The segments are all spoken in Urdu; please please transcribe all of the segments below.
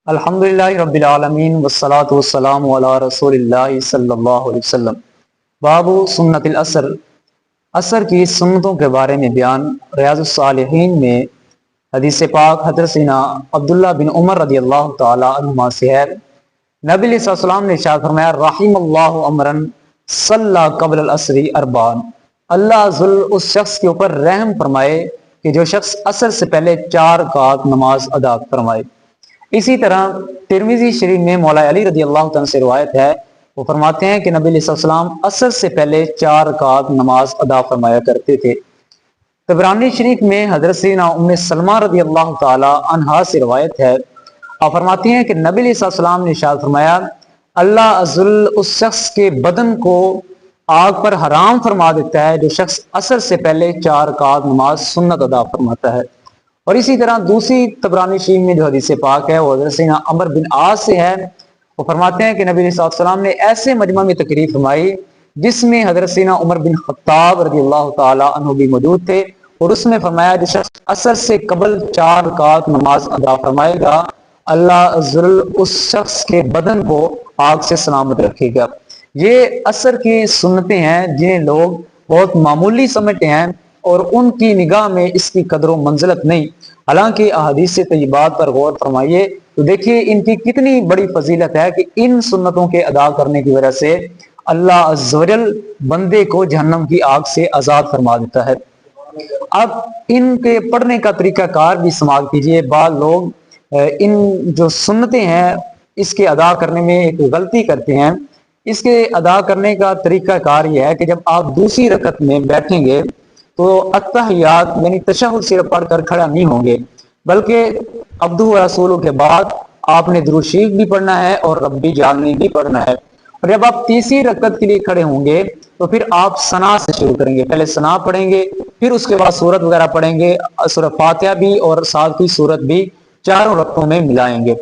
الحمدللہ رب العالمین والصلاة والسلام علی رسول اللہ صلی اللہ علیہ وسلم۔ باب سنت العصر، عصر کی سنتوں کے بارے میں بیان۔ ریاض الصالحین میں حدیث پاک حضرت سیدنا عبداللہ بن عمر رضی اللہ تعالی عنہما سے ہے، نبی علیہ السلام نے ارشاد فرمایا رحم اللہ امرن صلی قبل العصر اربعا، اللہ ذل اس شخص کے اوپر رحم فرمائے کہ جو شخص عصر سے پہلے 4 رکعت نماز ادا فرمائے۔ اسی طرح ترمذی شریف میں مولا علی رضی اللہ عنہ سے روایت ہے، وہ فرماتے ہیں کہ نبی علیہ السلام عصر سے پہلے 4 رکعت نماز ادا فرمایا کرتے تھے۔ طبرانی شریف میں حضرت سیدنا ام سلمہ رضی اللہ تعالی عنہا سے روایت ہے، آپ فرماتے ہیں کہ نبی علیہ السلام نے ارشاد فرمایا اللہ عزل اس شخص کے بدن کو آگ پر حرام فرما دیتا ہے جو شخص عصر سے پہلے 4 رکعت نماز سنت ادا فرماتا ہے۔ اور اسی طرح دوسری طبرانی شریف میں جو حدیث پاک ہے وہ حضرت سیدنا عمر بن عاص سے ہے، وہ فرماتے ہیں کہ نبی علیہ السلام نے ایسے مجمع میں تقریر فرمائی جس میں حضرت سیدنا عمر بن خطاب رضی اللہ تعالی عنہ بھی موجود تھے، اور اس میں فرمایا جو شخص عصر سے قبل 4 رکعت نماز ادا فرمائے گا اللہ عزل اس شخص کے بدن کو آگ سے سلامت رکھے گا۔ یہ عصر کی سنتیں ہیں جنہیں لوگ بہت معمولی سمجھتے ہیں اور ان کی نگاہ میں اس کی قدر و منزلت نہیں، حالانکہ احادیث طیبات پر غور فرمائیے تو دیکھیے ان کی کتنی بڑی فضیلت ہے کہ ان سنتوں کے ادا کرنے کی وجہ سے اللہ عز و جل بندے کو جہنم کی آگ سے آزاد فرما دیتا ہے۔ اب ان کے پڑھنے کا طریقہ کار بھی سماعت کیجیے۔ بعض لوگ ان جو سنتیں ہیں اس کے ادا کرنے میں ایک غلطی کرتے ہیں۔ اس کے ادا کرنے کا طریقہ کار یہ ہے کہ جب آپ دوسری رکعت میں بیٹھیں گے تو التحیات یعنی تشہد صرف پڑھ کر کھڑا نہیں ہوں گے، بلکہ عبدہ و رسولہ کے بعد آپ نے درود شریف بھی پڑھنا ہے اور ربی جعلنی بھی پڑھنا ہے۔ اور جب آپ تیسری رکعت کے لیے کھڑے ہوں گے تو پھر آپ ثنا سے شروع کریں گے، پہلے ثنا پڑھیں گے، پھر اس کے بعد سورت وغیرہ پڑھیں گے، سورۃ فاتحہ بھی اور ساتھ کی سورت بھی چاروں رکعتوں میں ملائیں گے۔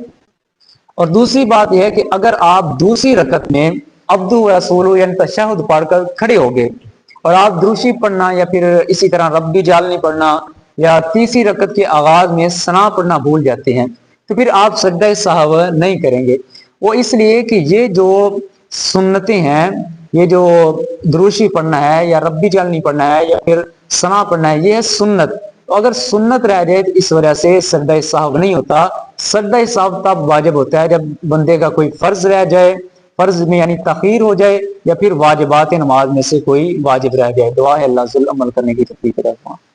اور دوسری بات یہ ہے کہ اگر آپ دوسری رکعت میں عبدہ و رسولہ یعنی تشہد پڑھ کر کھڑے ہو گے اور آپ درود شریف پڑھنا یا پھر اسی طرح ربی جعلنی پڑھنا یا تیسری رکعت کے آغاز میں ثنا پڑھنا بھول جاتے ہیں تو پھر آپ سجدہ سہو نہیں کریں گے۔ وہ اس لیے کہ یہ جو سنتیں ہیں، یہ جو درود شریف پڑھنا ہے یا ربی جعلنی پڑھنا ہے یا پھر ثنا پڑھنا ہے، یہ ہے سنت۔ تو اگر سنت رہ جائے تو اس وجہ سے سجدہ سہو نہیں ہوتا۔ سجدہ سہو تب واجب ہوتا ہے جب بندے کا کوئی فرض رہ جائے، فرض میں یعنی تاخیر ہو جائے، یا پھر واجبات نماز میں سے کوئی واجب رہ جائے۔ دعا ہے اللہ ذل عمل کرنے کی توفیق عطا فرمائے۔